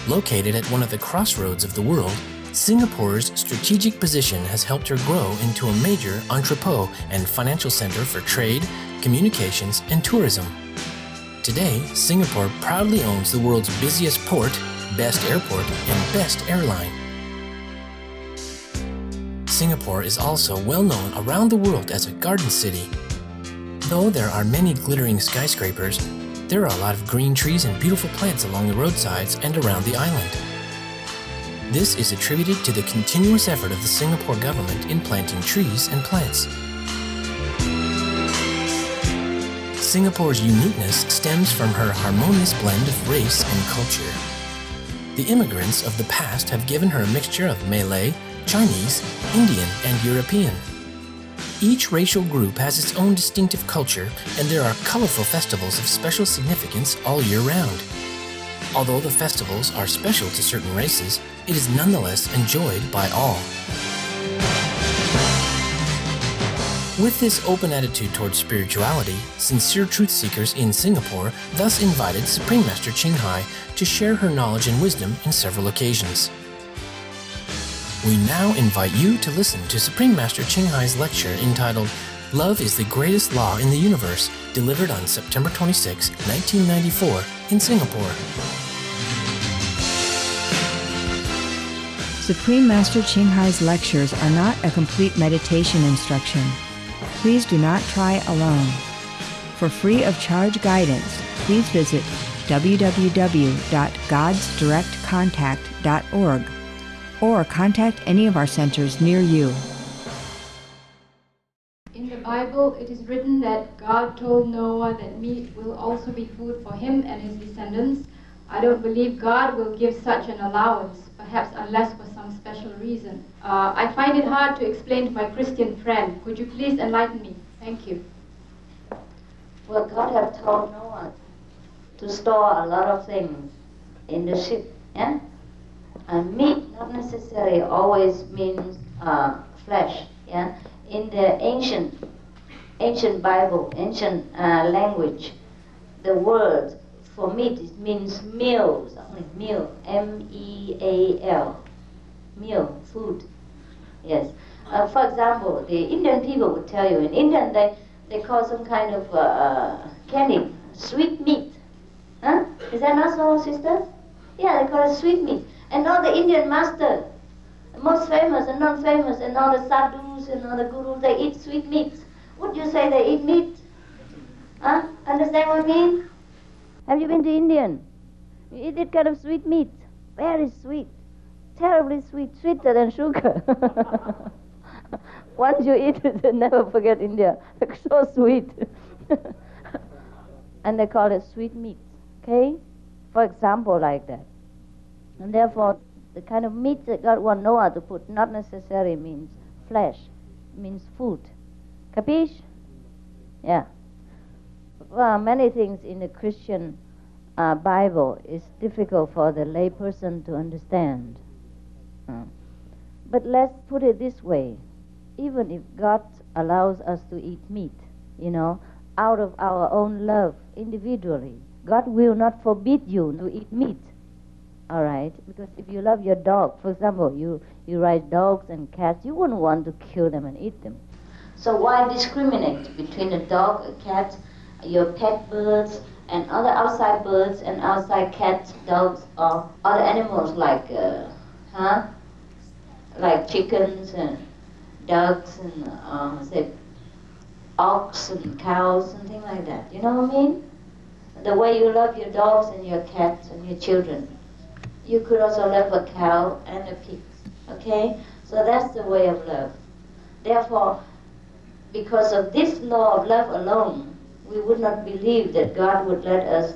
Located at one of the crossroads of the world, Singapore's strategic position has helped her grow into a major entrepot and financial center for trade, communications, and tourism. Today, Singapore proudly owns the world's busiest port, best airport, and best airline. Singapore is also well known around the world as a garden city. Though there are many glittering skyscrapers, there are a lot of green trees and beautiful plants along the roadsides and around the island. This is attributed to the continuous effort of the Singapore government in planting trees and plants. Singapore's uniqueness stems from her harmonious blend of race and culture. The immigrants of the past have given her a mixture of Malay, Chinese, Indian, and European. Each racial group has its own distinctive culture, and there are colorful festivals of special significance all year round. Although the festivals are special to certain races, it is nonetheless enjoyed by all. With this open attitude towards spirituality, sincere truth seekers in Singapore thus invited Supreme Master Ching Hai to share her knowledge and wisdom in several occasions. We now invite you to listen to Supreme Master Ching Hai's lecture entitled Love is the Greatest Law in the Universe, delivered on September 26, 1994 in Singapore. Supreme Master Ching Hai's lectures are not a complete meditation instruction. Please do not try alone. For free of charge guidance, please visit www.godsdirectcontact.org or contact any of our centers near you. In the Bible, it is written that God told Noah that meat will also be food for him and his descendants. I don't believe God will give such an allowance, perhaps unless for some special reason. I find it hard to explain to my Christian friend. Could you please enlighten me? Thank you. Well, God had told Noah to store a lot of things in the ship, yeah? And meat not necessarily always means flesh, yeah? In the ancient Bible, ancient language, the word for meat means meal, something, meal, M-E-A-L, meal, food, yes. For example, the Indian people would tell you, in Indian they call some kind of candy, sweet meat. Huh? Is that not so, sisters? Yeah, they call it sweet meat. And all the Indian masters, the most famous and non-famous, and all the sadhus and all the gurus, they eat sweet meats. Would you say they eat meat? Huh? Understand what I mean? Have you been to Indian? You eat that kind of sweet meat. Very sweet. Terribly sweet. Sweeter than sugar. Once you eat it, you never forget India. It's so sweet. And they call it sweet meat. Okay? For example, like that. And therefore, the kind of meat that God wants Noah to put not necessarily means flesh. It means food. Capiche? Yeah. Well, many things in the Christian Bible is difficult for the lay person to understand. But let's put it this way. Even if God allows us to eat meat, out of our own love individually, God will not forbid you to eat meat. All right? Because if you love your dog, for example, you raise dogs and cats, you wouldn't want to kill them and eat them. So why discriminate between a dog, a cat, your pet birds, and other outside birds and outside cats, dogs, or other animals like chickens and ducks and say ox and cows, something like that. You know what I mean? The way you love your dogs and your cats and your children, you could also love a cow and a pig. Okay? So that's the way of love. Therefore, because of this law of love alone, we would not believe that God would let us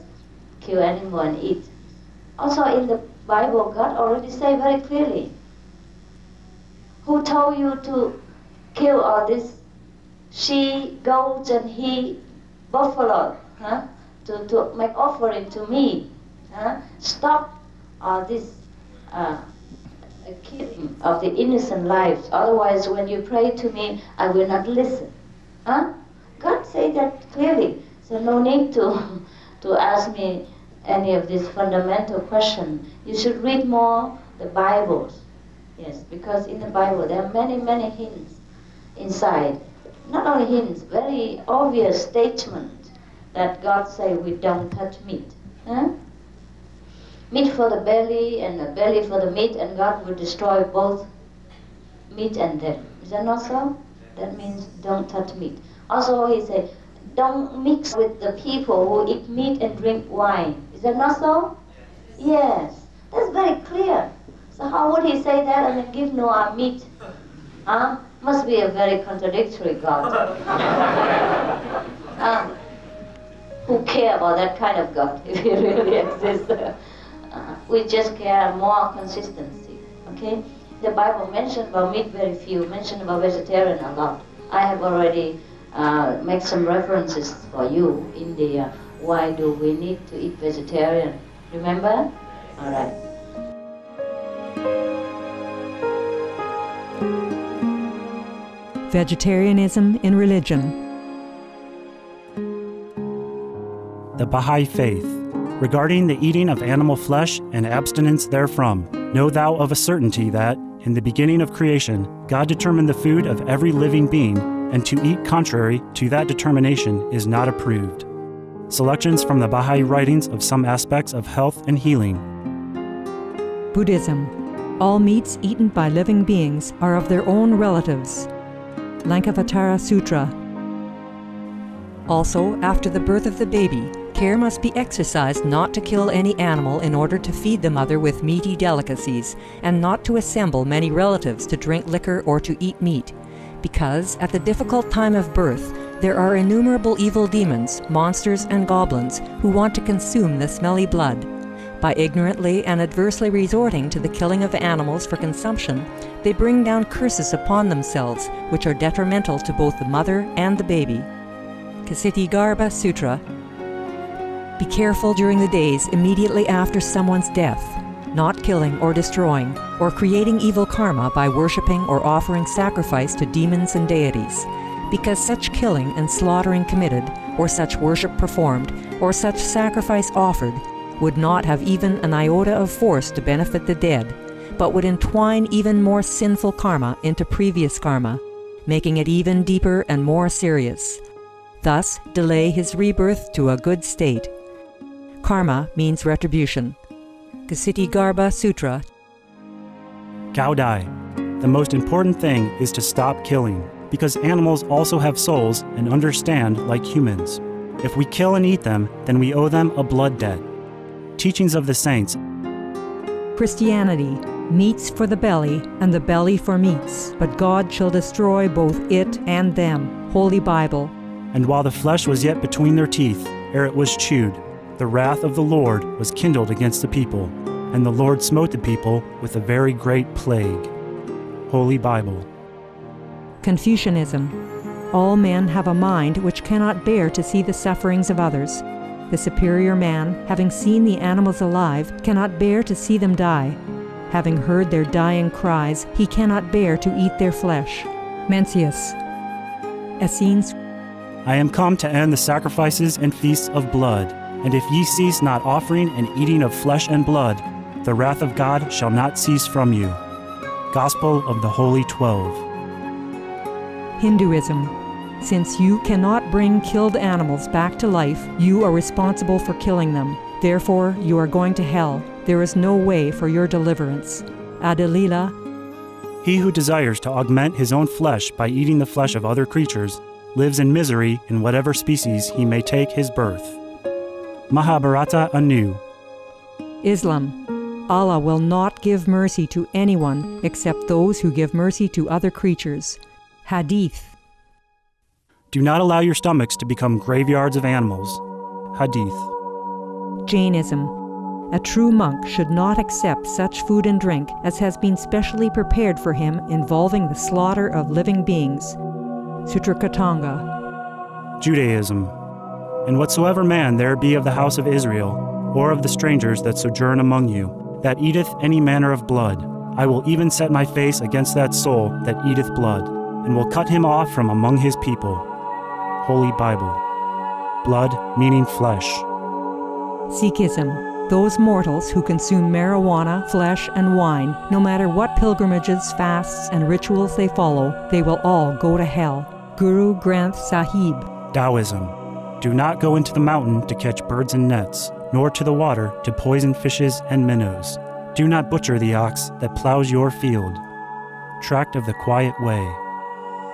kill animal and eat. Also in the Bible, God already said very clearly, who told you to kill all this she goats and he buffalo, to make offering to me? Stop all this killing of the innocent lives. Otherwise, when you pray to me, I will not listen. God said that clearly. So no need to ask me any of these fundamental questions, you should read more the Bibles. Yes, because in the Bible there are many, many hints inside. Not only hints, very obvious statements that God say we don't touch meat. Huh? Meat for the belly and the belly for the meat, and God will destroy both meat and them. Is that not so? That means don't touch meat. Also he said, don't mix with the people who eat meat and drink wine. Is that not so? Yes. That's very clear. So how would he say that and then give Noah meat? Huh? Must be a very contradictory God. Who care about that kind of God if he really exists? We just care more consistency. Okay? The Bible mentioned about meat very few, mentioned about vegetarian a lot. I have already make some references for you in the why do we need to eat vegetarian. Remember? All right. Vegetarianism in religion. The Baha'i Faith. Regarding the eating of animal flesh and abstinence therefrom, know thou of a certainty that, in the beginning of creation, God determined the food of every living being, and to eat contrary to that determination is not approved. Selections from the Baha'i writings of some aspects of health and healing. Buddhism. All meats eaten by living beings are of their own relatives. Lankavatara Sutra. Also, after the birth of the baby, care must be exercised not to kill any animal in order to feed the mother with meaty delicacies, and not to assemble many relatives to drink liquor or to eat meat, because at the difficult time of birth there are innumerable evil demons, monsters, and goblins who want to consume the smelly blood. By ignorantly and adversely resorting to the killing of animals for consumption, they bring down curses upon themselves, which are detrimental to both the mother and the baby. Ksitigarbha Sutra. Be careful during the days immediately after someone's death, not killing or destroying, or creating evil karma by worshipping or offering sacrifice to demons and deities, because such killing and slaughtering committed, or such worship performed, or such sacrifice offered, would not have even an iota of force to benefit the dead, but would entwine even more sinful karma into previous karma, making it even deeper and more serious. Thus, delay his rebirth to a good state. Karma means retribution. Ksitigarbha Sutra. Gaudai. The most important thing is to stop killing, because animals also have souls and understand like humans. If we kill and eat them, then we owe them a blood debt. Teachings of the Saints. Christianity. Meats for the belly, and the belly for meats, but God shall destroy both it and them. Holy Bible. And while the flesh was yet between their teeth, ere it was chewed, the wrath of the Lord was kindled against the people, and the Lord smote the people with a very great plague. Holy Bible. Confucianism. All men have a mind which cannot bear to see the sufferings of others. The superior man, having seen the animals alive, cannot bear to see them die. Having heard their dying cries, he cannot bear to eat their flesh. Mencius. Essenes. I am come to end the sacrifices and feasts of blood, and if ye cease not offering and eating of flesh and blood, the wrath of God shall not cease from you. Gospel of the Holy 12. Hinduism. Since you cannot bring killed animals back to life, you are responsible for killing them. Therefore, you are going to hell. There is no way for your deliverance. Adilila. He who desires to augment his own flesh by eating the flesh of other creatures lives in misery in whatever species he may take his birth. Mahabharata anew. Islam. Allah will not give mercy to anyone except those who give mercy to other creatures. Hadith. Do not allow your stomachs to become graveyards of animals. Hadith. Jainism. A true monk should not accept such food and drink as has been specially prepared for him involving the slaughter of living beings. Sutrakatanga. Judaism. And whatsoever man there be of the house of Israel, or of the strangers that sojourn among you, that eateth any manner of blood, I will even set my face against that soul that eateth blood, and will cut him off from among his people. Holy Bible. Blood meaning flesh. Sikhism. Those mortals who consume marijuana, flesh, and wine, no matter what pilgrimages, fasts, and rituals they follow, they will all go to hell. Guru Granth Sahib. Taoism. Do not go into the mountain to catch birds and nets, nor to the water to poison fishes and minnows. Do not butcher the ox that plows your field. Tract of the Quiet Way.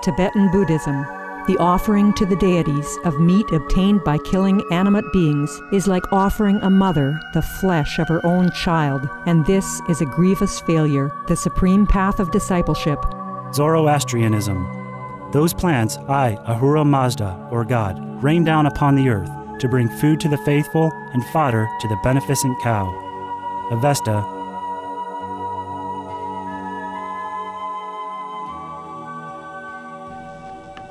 Tibetan Buddhism. The offering to the deities of meat obtained by killing animate beings is like offering a mother the flesh of her own child, and this is a grievous failure, the supreme path of discipleship. Zoroastrianism. Those plants I, Ahura Mazda, or God, rain down upon the earth to bring food to the faithful and fodder to the beneficent cow. Avesta.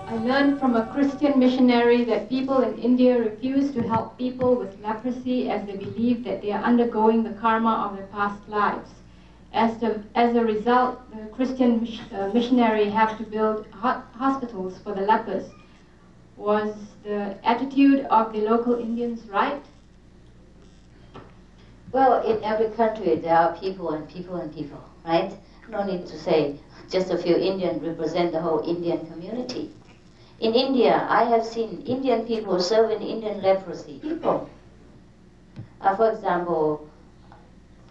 I learned from a Christian missionary that people in India refuse to help people with leprosy as they believe that they are undergoing the karma of their past lives. As a result, the Christian missionary have to build hospitals for the lepers. Was the attitude of the local Indians right? Well, in every country there are people and people and people, right? No need to say just a few Indians represent the whole Indian community. In India, I have seen Indian people serving Indian leprosy people. For example,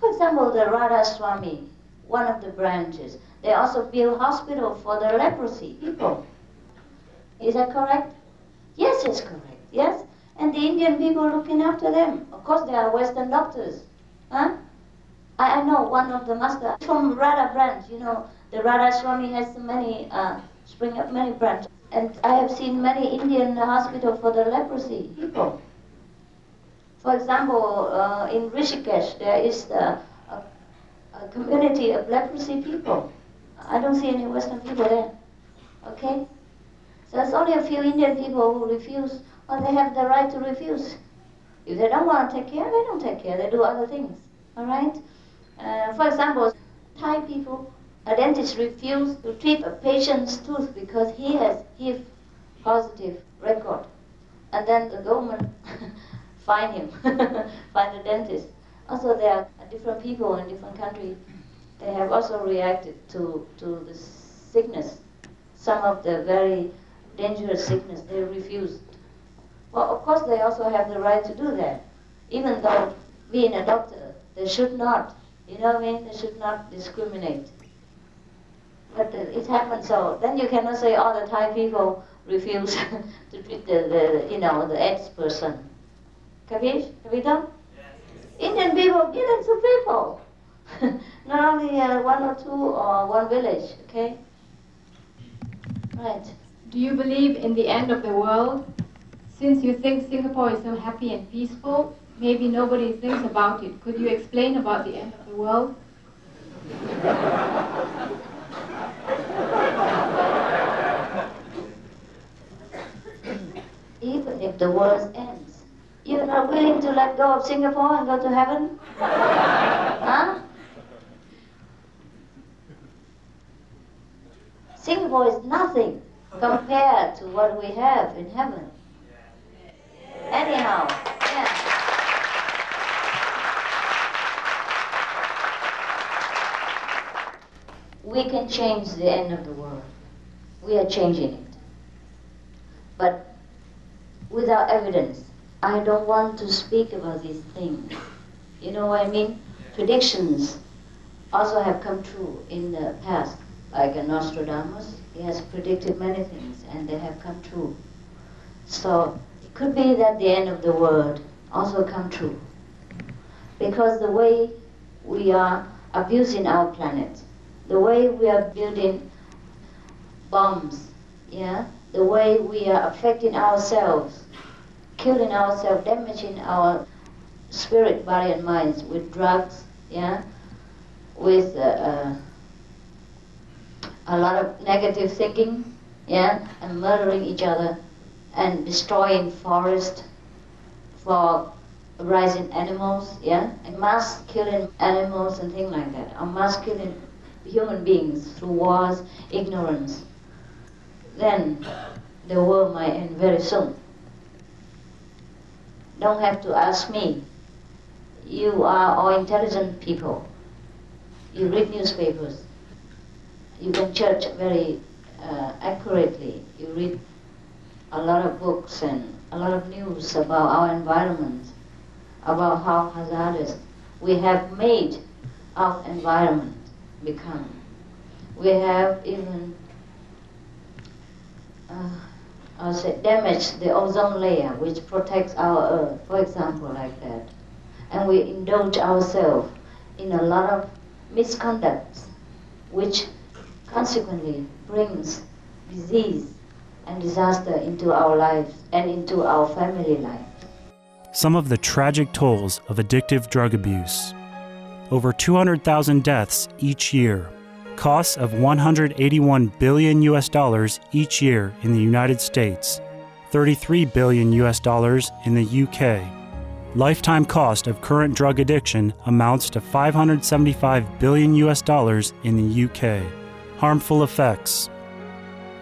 the Radha Swami, one of the branches, they also build hospital for the leprosy people. Is that correct? Yes, it's correct. Yes, and the Indian people looking after them. Of course, they are Western doctors. Huh? I know one of the master from Radha branch. You know, the Radha Swami has many spring up many branches. And I have seen many Indian hospitals for the leprosy people. For example, in Rishikesh, there is a community of leprosy people. I don't see any Western people there. Okay? So it's only a few Indian people who refuse, or they have the right to refuse. If they don't want to take care, they don't take care. They do other things. All right? For example, Thai people, a dentist refused to treat a patient's tooth because he has HIV positive record. And then the government fine him, fine the dentist. Also, there are different people in different countries. They have also reacted to the sickness. Some of the very dangerous sickness, they refused. Well, of course, they also have the right to do that. Even though being a doctor, they should not, you know what I mean? They should not discriminate. But it happens so. Then you cannot say all the Thai people refuse to treat the AIDS person. Kavish? Kavita? Indian people, millions of people. Not only one or two or one village, okay? Right. Do you believe in the end of the world? Since you think Singapore is so happy and peaceful, maybe nobody thinks about it. Could you explain about the end of the world? Even if the world ends, you're not willing to let go of Singapore and go to heaven? Huh? Singapore is nothing compared to what we have in heaven. Anyhow, yeah. We can change the end of the world. We are changing it. But without evidence, I don't want to speak about these things. You know what I mean? Predictions also have come true in the past. Like Nostradamus, he has predicted many things and they have come true. So it could be that the end of the world also come true. Because the way we are abusing our planet, the way we are building bombs, yeah, the way we are affecting ourselves, killing ourselves, damaging our spirit, body, and minds with drugs, yeah, with a lot of negative thinking, yeah, and murdering each other, and destroying forests for raising animals, yeah, and mass killing animals and things like that, or mass killing human beings through wars, ignorance. Then the world might end very soon. Don't have to ask me. you are all intelligent people. You read newspapers. You can judge very accurately. You read a lot of books and a lot of news about our environment, about how hazardous we have made our environment become. We have even damaged the ozone layer, which protects our Earth, for example, like that. And we indulge ourselves in a lot of misconduct, which consequently brings disease and disaster into our lives and into our family life. Some of the tragic tolls of addictive drug abuse. Over 200,000 deaths each year. Costs of $181 billion each year in the United States. $33 billion in the UK. Lifetime cost of current drug addiction amounts to $575 billion in the UK. Harmful effects: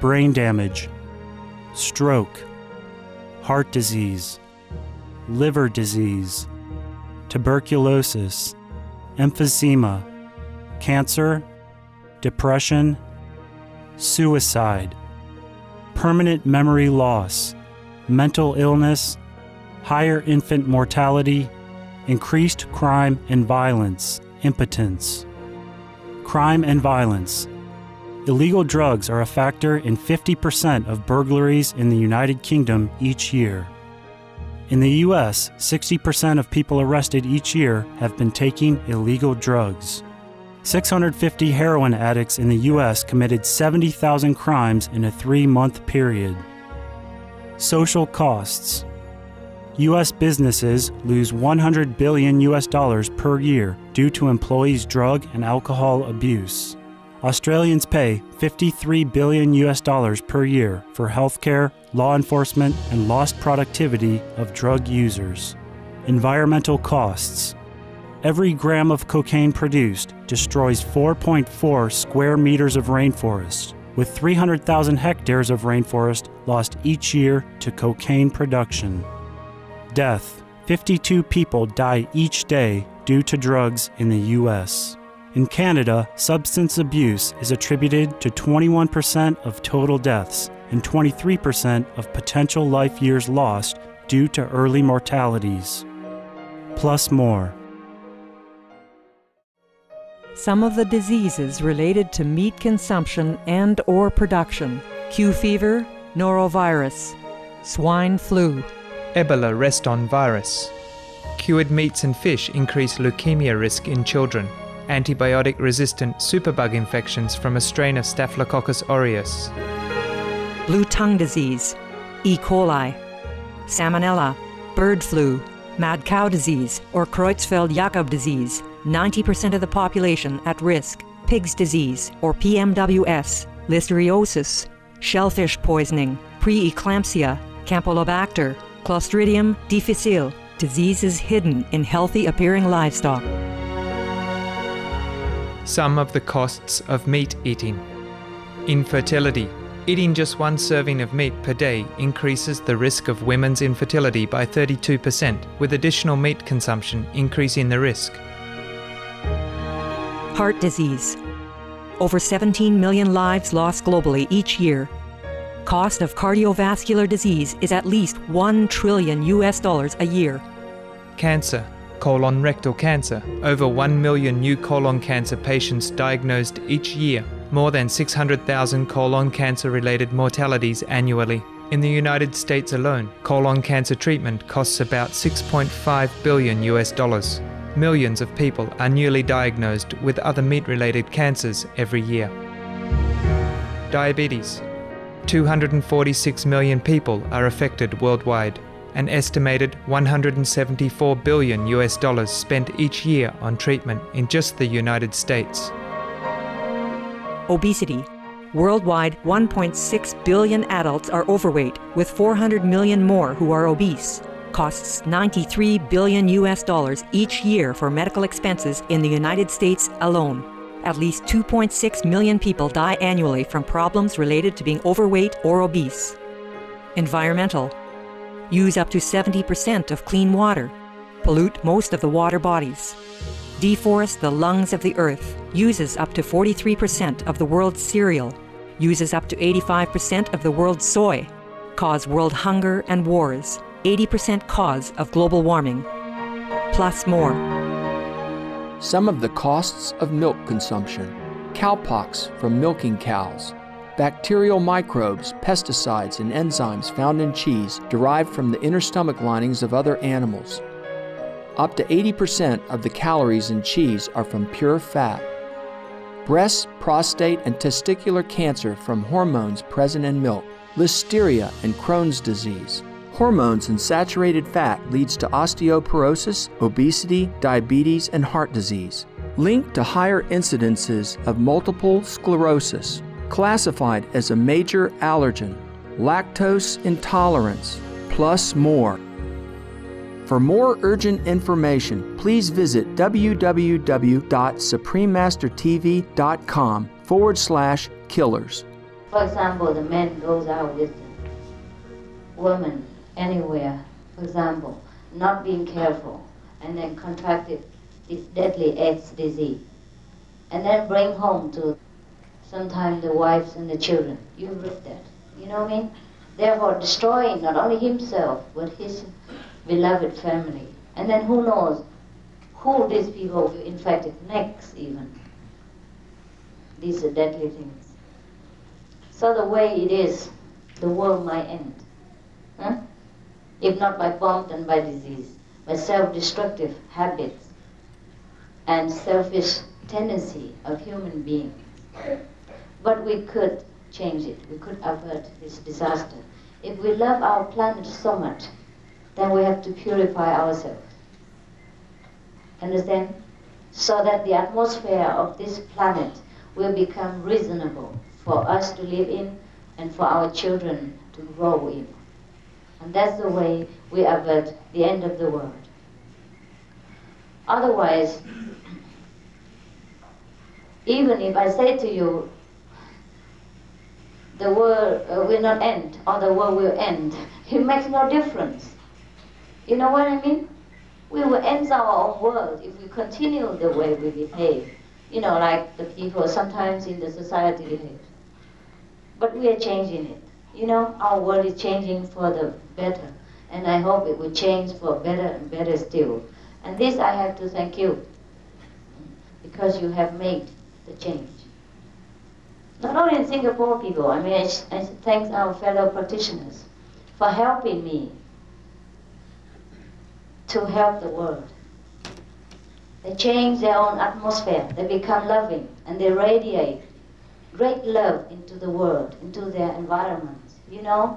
brain damage, stroke, heart disease, liver disease, tuberculosis, emphysema, cancer, depression, suicide, permanent memory loss, mental illness, higher infant mortality, increased crime and violence, impotence. Crime and violence. Illegal drugs are a factor in 50% of burglaries in the United Kingdom each year. In the U.S., 60% of people arrested each year have been taking illegal drugs. 650 heroin addicts in the U.S. committed 70,000 crimes in a 3-month period. Social costs. U.S. businesses lose $100 billion per year due to employees' drug and alcohol abuse. Australians pay $53 billion per year for healthcare, law enforcement, and lost productivity of drug users. Environmental costs. Every gram of cocaine produced destroys 4.4 square meters of rainforest, with 300,000 hectares of rainforest lost each year to cocaine production. Death. 52 people die each day due to drugs in the U.S. In Canada, substance abuse is attributed to 21% of total deaths and 23% of potential life years lost due to early mortalities. Plus more. Some of the diseases related to meat consumption and/or production: Q fever, norovirus, swine flu, Ebola reston virus. Cured meats and fish increase leukemia risk in children. Antibiotic-resistant superbug infections from a strain of Staphylococcus aureus. blue tongue disease, E. coli, salmonella, bird flu, mad cow disease or Creutzfeldt-Jakob disease, 90% of the population at risk, pig's disease or PMWS, listeriosis, shellfish poisoning, preeclampsia, Campylobacter, Clostridium difficile, diseases hidden in healthy-appearing livestock. Some of the costs of meat eating. Infertility. Eating just one serving of meat per day increases the risk of women's infertility by 32%, with additional meat consumption increasing the risk. Heart disease. Over 17 million lives lost globally each year. Cost of cardiovascular disease is at least $1 trillion a year. Cancer. Colon rectal cancer. Over 1 million new colon cancer patients diagnosed each year. More than 600,000 colon cancer-related mortalities annually. In the United States alone, colon cancer treatment costs about $6.5 billion. Millions of people are newly diagnosed with other meat-related cancers every year. Diabetes. 246 million people are affected worldwide. An estimated $174 billion spent each year on treatment in just the United States. Obesity. Worldwide, 1.6 billion adults are overweight, with 400 million more who are obese. Costs $93 billion each year for medical expenses in the United States alone. At least 2.6 million people die annually from problems related to being overweight or obese. Environmental. Use up to 70% of clean water. pollute most of the water bodies, deforest the lungs of the earth, uses up to 43% of the world's cereal, uses up to 85% of the world's soy, cause world hunger and wars, 80% cause of global warming, plus more. Some of the costs of milk consumption: cowpox from milking cows, bacterial microbes, pesticides, and enzymes found in cheese derived from the inner stomach linings of other animals. Up to 80% of the calories in cheese are from pure fat. Breast, prostate, and testicular cancer from hormones present in milk, listeria and Crohn's disease. Hormones in saturated fat leads to osteoporosis, obesity, diabetes, and heart disease. Linked to higher incidences of multiple sclerosis, classified as a major allergen, lactose intolerance, plus more. For more urgent information, please visit www.suprememastertv.com/killers. For example, the man goes out with the woman anywhere, for example, not being careful, and then contracted this deadly AIDS disease, and then bring home to sometimes the wives and the children. You read that, you know what I mean? Therefore destroying not only himself, but his beloved family. And then who knows who these people will infect next even. These are deadly things. So the way it is, the world might end. Huh? If not by bomb, then by disease, by self-destructive habits and selfish tendency of human beings. But we could change it. We could avert this disaster. If we love our planet so much, then we have to purify ourselves. Understand? So that the atmosphere of this planet will become reasonable for us to live in and for our children to grow in. And that's the way we avert the end of the world. Otherwise, even if I say to you, the world will not end, or the world will end, it makes no difference. You know what I mean? We will end our own world if we continue the way we behave. You know, like the people sometimes in the society behave. But we are changing it. You know, our world is changing for the better. And I hope it will change for better and better still. And this I have to thank you, because you have made the change. Not only in Singapore people, I mean, I thank our fellow practitioners for helping me to help the world. They change their own atmosphere, they become loving, and they radiate great love into the world, into their environment, you know?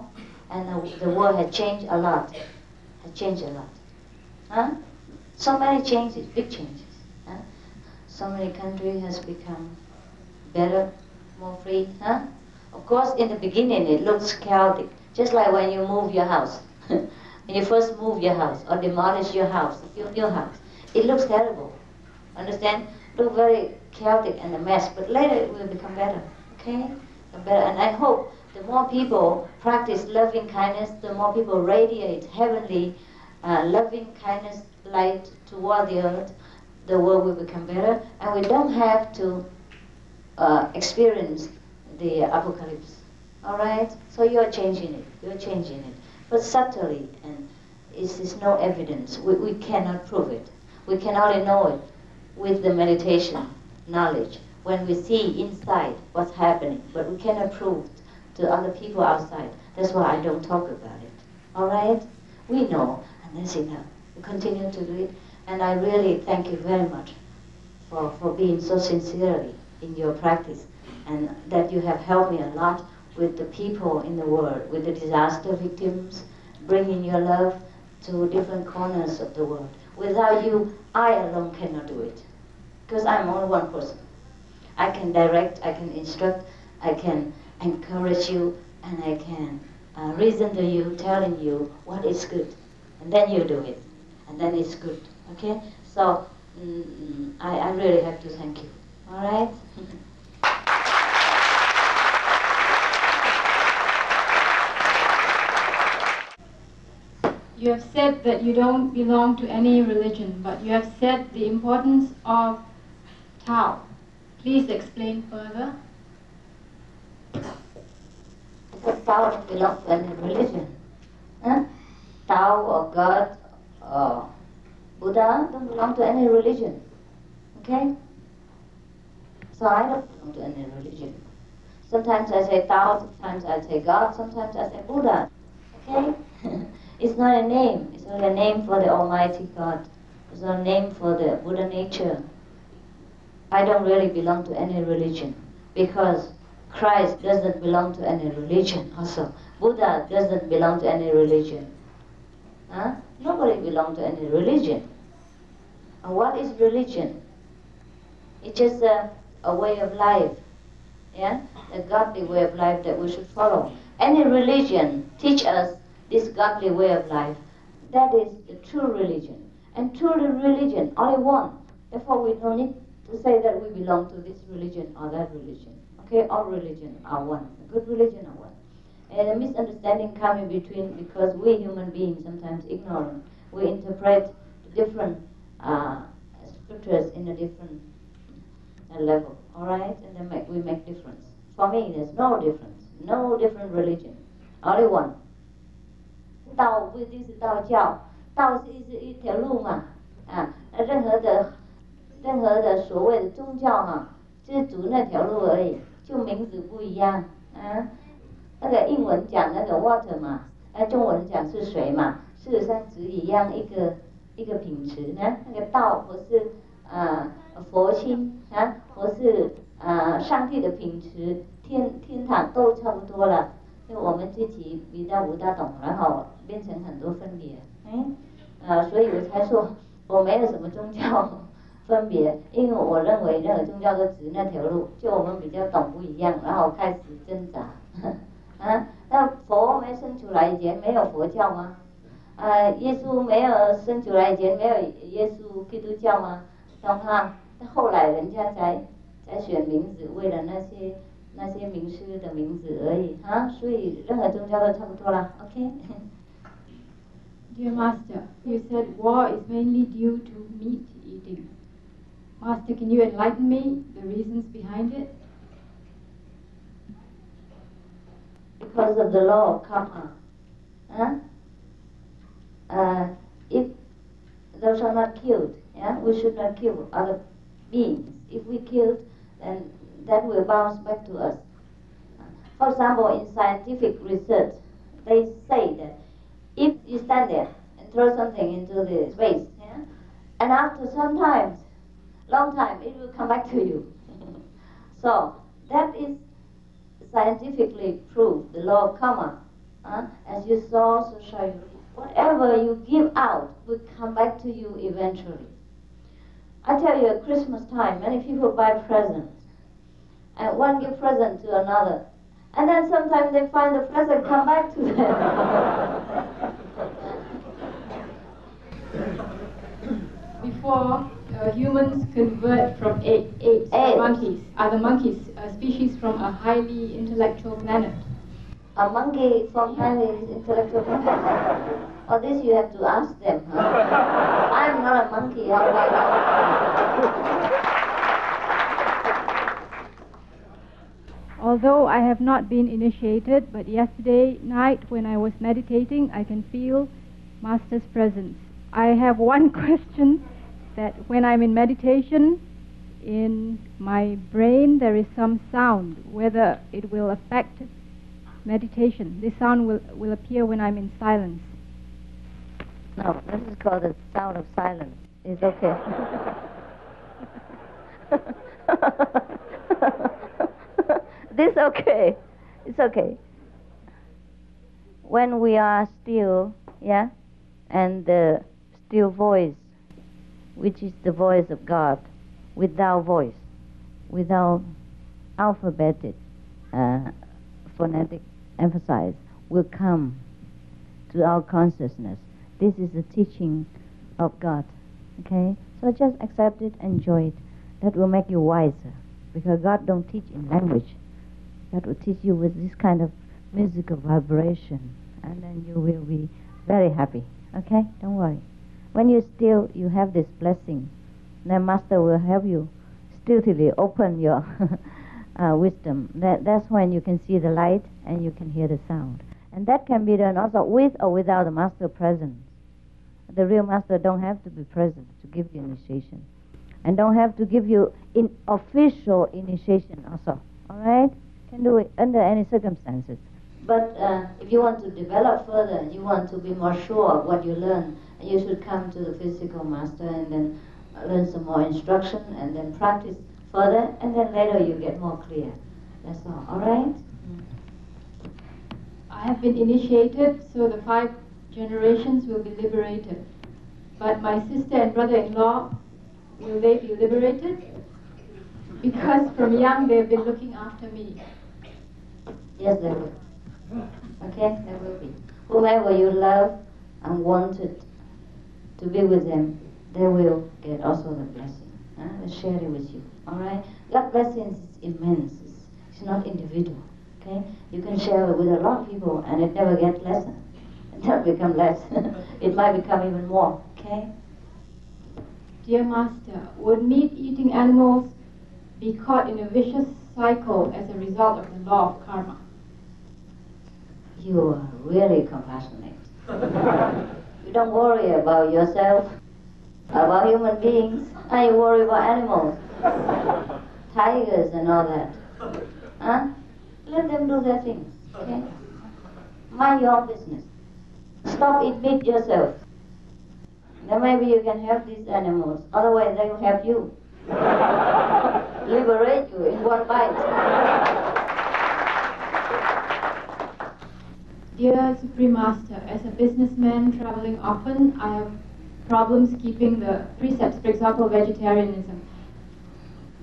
And the world had changed a lot, Huh? So many changes, big changes. Huh? So many countries has become better, more free, huh? Of course, in the beginning, it looks chaotic, just like when you move your house. When you first move your house or demolish your house, your new house, it looks terrible. Understand? Look very chaotic and a mess, but later it will become better. Okay? Better. And I hope the more people practice loving kindness, the more people radiate heavenly loving kindness light toward the earth, the world will become better, and we don't have to experience the apocalypse. All right? So you're changing it. But subtly, and is no evidence. We cannot prove it. We can only know it with the meditation knowledge, when we see inside what's happening, but we cannot prove to other people outside. That's why I don't talk about it. All right? We know, and that's enough. We continue to do it, and I really thank you very much for being so sincerely in your practice, and that you have helped me a lot with the people in the world, with the disaster victims, bringing your love to different corners of the world. Without you, I alone cannot do it, because I'm only one person. I can direct, I can instruct, I can encourage you, and I can reason to you, telling you what is good. And then you do it, and then it's good, okay? So, I really have to thank you, all right? You have said that you don't belong to any religion, but you have said the importance of Tao. Please explain further. Because Tao doesn't belong to any religion. Huh? Tao or God or Buddha don't belong to any religion. Okay? So I don't belong to any religion. Sometimes I say Tao, sometimes I say God, sometimes I say Buddha. Okay? It's not a name. It's not a name for the Almighty God. It's not a name for the Buddha nature. I don't really belong to any religion because Christ doesn't belong to any religion also. Buddha doesn't belong to any religion. Huh? Nobody belongs to any religion. And what is religion? It's just a way of life. Yeah? A godly way of life that we should follow. Any religion teach us this godly way of life. That is the true religion. And true religion, only one. Therefore we don't need to say that we belong to this religion or that religion. Okay, all religions are one. A good religion are one. And a misunderstanding coming between, because we human beings sometimes ignorant. We interpret different scriptures in a different level. Alright? And then we make difference. For me, there's no difference. No different religion. Only one. 道不一定是道教，道是一条路嘛，任何的所谓的宗教嘛，就是走那条路而已，就名字不一样，那个英文讲那个 water 嘛，中文讲是水嘛，事实上只一样一个品词呢，那个道或是佛心或是上帝的品词，天堂都差不多了。因为我们自己比较不大懂，然后变成很多分别，所以我才说我没有什么宗教分别，因为我认为任何宗教都指那条路，就我们比较懂不一样，然后开始挣扎，那佛没生出来以前没有佛教吗？耶稣没有生出来以前没有耶稣基督教吗？懂吗？后来人家才选名字，为了那些名师的名字而已所以任何宗教都差不多啦 OK Dear Master, you said war is mainly due to meat eating. Master, can you enlighten me the reasons behind it? Because of the law of karma. If those are not killed, we should not kill other beings. If we killed, then that will bounce back to us. For example, in scientific research, they say that if you stand there and throw something into the space, and after some time, long time, it will come back to you. So that is scientifically proved, the law of karma. As you saw, so shall you. Whatever you give out will come back to you eventually. I tell you, at Christmas time, many people buy presents. And one give present to another. And then sometimes they find the present come back to them. Before humans convert from apes to monkeys, are the monkeys a species from a highly intellectual planet? A monkey from highly intellectual planet? Oh, this you have to ask them. I'm not a monkey, how do I know? Although I have not been initiated, but yesterday night when I was meditating, I can feel Master's presence. I have one question, that when I'm in meditation, in my brain there is some sound, whether it will affect meditation. This sound will appear when I'm in silence. No, this is called the sound of silence. It's okay. This okay. It's okay. When we are still, and the still voice, which is the voice of God, without voice, without alphabetic, phonetic emphasis, will come to our consciousness. This is the teaching of God. Okay? So just accept it, enjoy it. That will make you wiser. Because God don't teach in language. God will teach you with this kind of musical vibration. And then you will be very happy. Okay? Don't worry. When you still, you have this blessing. The Master will help you stealthily open your wisdom. That's when you can see the light and you can hear the sound. And that can be done also with or without the Master presence. The real Master don't have to be present to give you initiation. And don't have to give you official initiation also. All right? Can do it under any circumstances. But if you want to develop further, you want to be more sure of what you learn, you should come to the physical Master and then learn some more instruction and then practice further, and then later you get more clear. That's all right? I have been initiated, so the 5 generations will be liberated. But my sister and brother-in-law, will they be liberated? Because from young they've been looking after me. Yes, they will. Okay, they will be. Whomever you love and wanted to be with them, they will get also the blessing. They'll share it with you. All right? That blessing is immense. It's not individual. Okay? You can share it with a lot of people and it never gets lesser. It never becomes less. It might become even more. Okay? Dear Master, would meat-eating animals be caught in a vicious cycle as a result of the law of karma? You are really compassionate. You don't worry about yourself, about human beings, and you worry about animals, tigers and all that. Huh? Let them do their things, okay? Mind your business. Stop eating meat yourself. Then maybe you can help these animals. Otherwise, they will help you. Liberate you in one bite. Dear Supreme Master, as a businessman traveling often, I have problems keeping the precepts, for example, vegetarianism.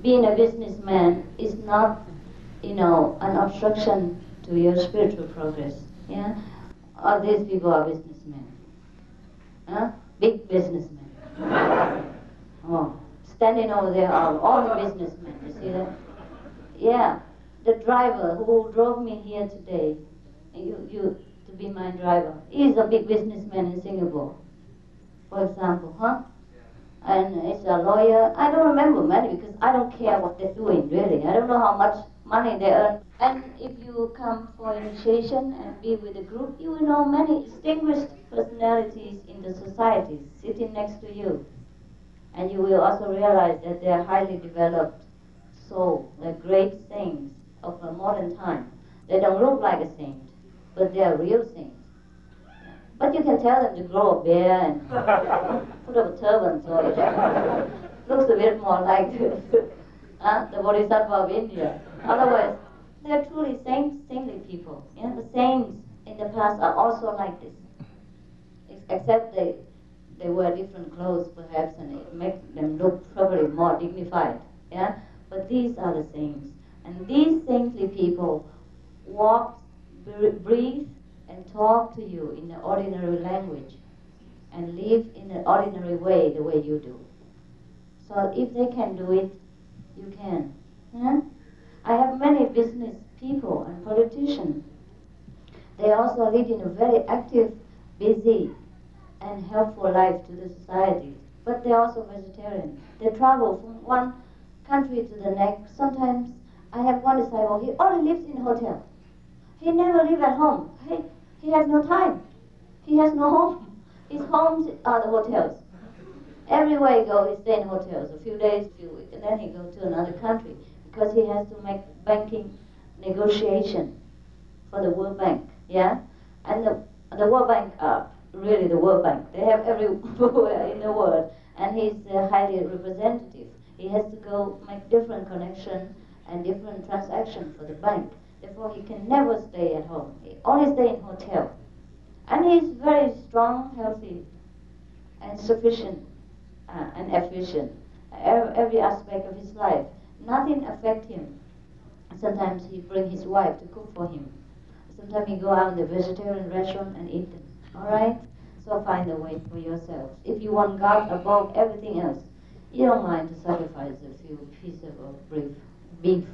Being a businessman is not, an obstruction to your spiritual progress. Yeah? All these people are businessmen. Huh? Big businessmen. Oh, standing over there are all the businessmen. You see that? Yeah. The driver who drove me here today, you to be my driver. He's a big businessman in Singapore, for example, huh? And he's a lawyer. I don't remember many because I don't care what they're doing, really. I don't know how much money they earn. And if you come for initiation and be with a group, you will know many distinguished personalities in the society sitting next to you. And you will also realize that they are highly developed souls. They're great saints of a modern time. They don't look like a saint, but they are real saints. But you can tell them to grow a beard and put up a turban, so it looks a bit more like the Bodhisattva of India. Otherwise, they're truly saintly people. The saints in the past are also like this, except they wear different clothes, perhaps, and it makes them look probably more dignified. Yeah, but these are the saints, and these saintly people walk, breathe, and talk to you in the ordinary language and live in an ordinary way the way you do. So if they can do it, you can. Yeah? I have many business people and politicians. They also lead in a very active, busy, and helpful life to the society. But they're also vegetarian. They travel from one country to the next. Sometimes I have one disciple, he only lives in a hotel. He never lives at home. He has no time. He has no home. His homes are the hotels. Everywhere he goes, he stays in hotels, a few days, a few weeks, and then he goes to another country because he has to make banking negotiation for the World Bank, yeah? And the World Bank are really the World Bank. They have everywhere in the world, and he's highly representative. He has to go make different connections and different transactions for the bank. Therefore, he can never stay at home. He only stays in hotel. And he's very strong, healthy, and sufficient, and efficient. Every aspect of his life. Nothing affects him. Sometimes he brings his wife to cook for him. Sometimes he go out in the vegetarian restaurant and eat them. All right? So find a way for yourself. If you want God above everything else, you don't mind to sacrifice a few pieces of beef.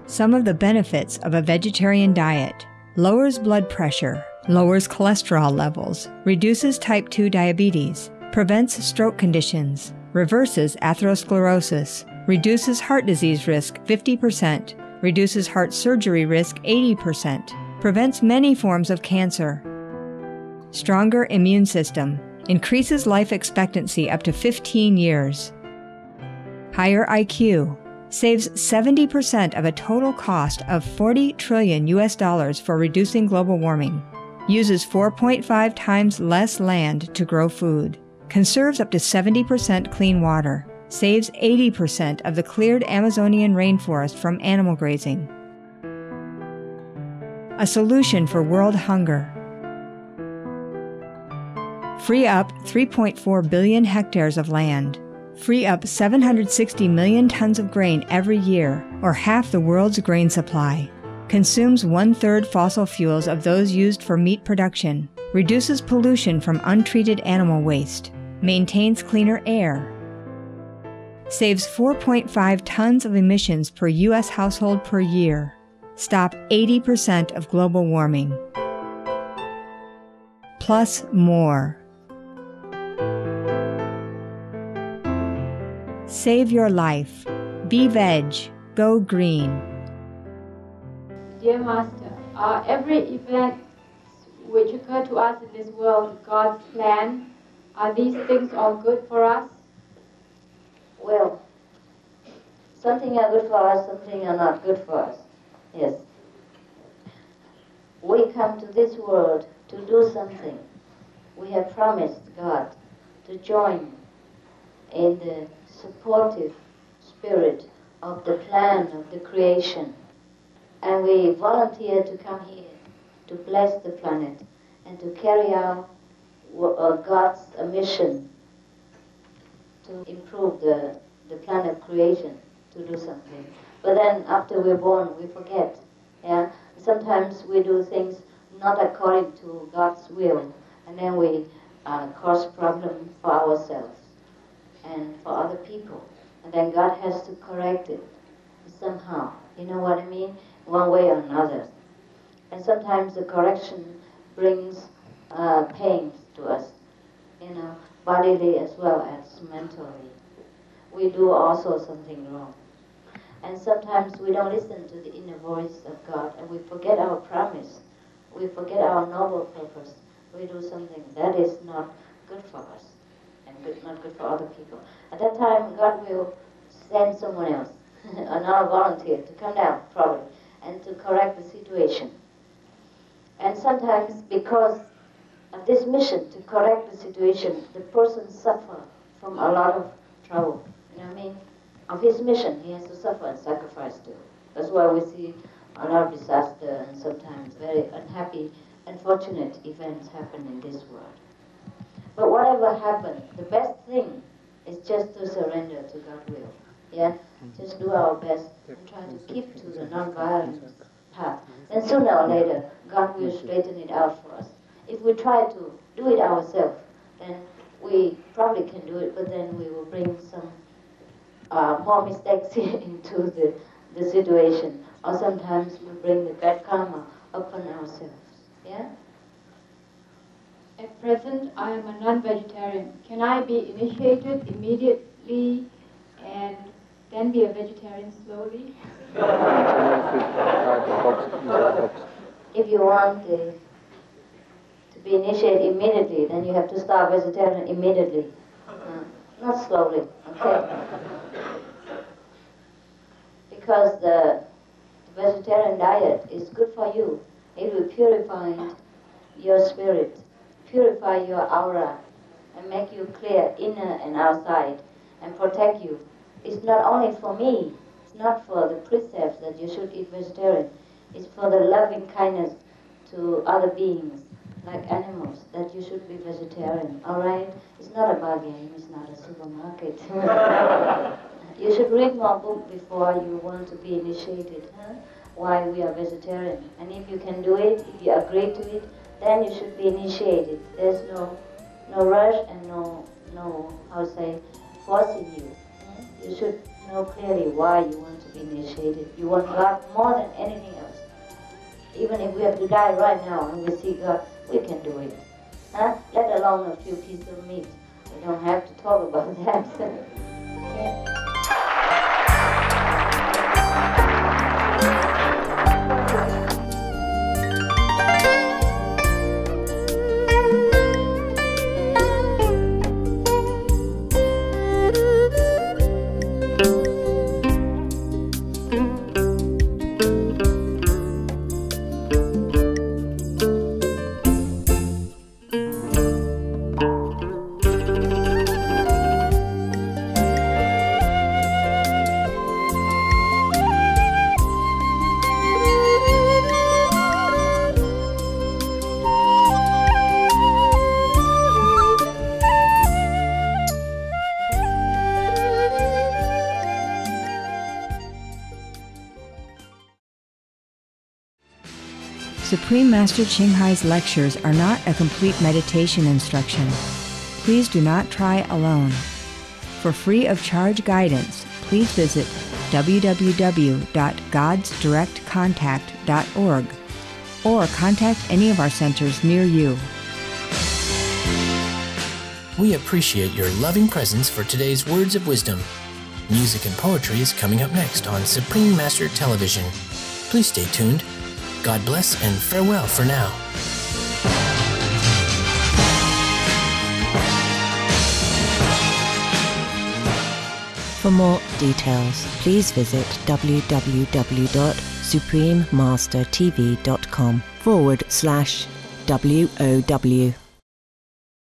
Some of the benefits of a vegetarian diet: lowers blood pressure, lowers cholesterol levels, reduces type 2 diabetes, prevents stroke conditions, reverses atherosclerosis, reduces heart disease risk 50%, reduces heart surgery risk 80%, prevents many forms of cancer. Stronger immune system, increases life expectancy up to 15 years. Higher IQ, saves 70% of a total cost of $40 trillion for reducing global warming. Uses 4.5 times less land to grow food. Conserves up to 70% clean water. Saves 80% of the cleared Amazonian rainforest from animal grazing. A solution for world hunger. Free up 3.4 billion hectares of land. Free up 760 million tons of grain every year, or half the world's grain supply. Consumes 1/3 fossil fuels of those used for meat production. Reduces pollution from untreated animal waste. Maintains cleaner air. Saves 4.5 tons of emissions per U.S. household per year. Stop 80% of global warming. Plus more. Save your life. Be veg. Go green. Dear Master, are every event which occur to us in this world God's plan? Are these things all good for us? Well, something are good for us, something are not good for us. Yes. We come to this world to do something. We have promised God to join in the supportive spirit of the plan of the creation. And we volunteer to come here to bless the planet and to carry out God's mission to improve the plan of creation, to do something. But then after we're born, we forget. Yeah? Sometimes we do things not according to God's will, and then we cause problem for ourselves and for other people. And then God has to correct it somehow. You know what I mean? One way or another. And sometimes the correction brings pain to us, you know, bodily as well as mentally. We do also something wrong. And sometimes we don't listen to the inner voice of God, and we forget our promise. We forget our noble purpose. We do something that is not good for us and not good for other people. At that time, God will send someone else, another volunteer, to come down, probably, and to correct the situation. And sometimes, because of this mission to correct the situation, the person suffers from a lot of trouble. You know what I mean? Of his mission, he has to suffer and sacrifice too. That's why we see a lot of disaster and sometimes very unhappy, unfortunate events happen in this world. But whatever happens, the best thing is just to surrender to God's will. Yeah? Just do our best and try to keep to the non-violent path. And sooner or later, God will straighten it out for us. If we try to do it ourselves, then we probably can do it, but then we will bring some more mistakes into the situation. Or sometimes we bring the bad karma upon ourselves. Yeah? At present, I am a non-vegetarian. Can I be initiated immediately and then be a vegetarian slowly? If you want to be initiated immediately, then you have to start vegetarian immediately. Not slowly, okay? Because the vegetarian diet is good for you. It will purify your spirit, purify your aura, and make you clear inner and outside, and protect you. It's not only for me, it's not for the precepts that you should eat vegetarian. It's for the loving kindness to other beings, like animals, that you should be vegetarian, all right? It's not a bargain, it's not a supermarket. You should read more books before you want to be initiated, why we are vegetarian. And if you can do it, if you agree to it, then you should be initiated. There's no rush and no how to say, forcing you. You should know clearly why you want to be initiated. You want God more than anything else. Even if we have to die right now and we see God, we can do it. Let alone a few pieces of meat. We don't have to talk about that. Okay. Supreme Master Ching Hai's lectures are not a complete meditation instruction. Please do not try alone. For free of charge guidance, please visit www.godsdirectcontact.org or contact any of our centers near you. We appreciate your loving presence for today's Words of Wisdom. Music and poetry is coming up next on Supreme Master Television. Please stay tuned. God bless and farewell for now. For more details, please visit www.suprememastertv.com/WOW.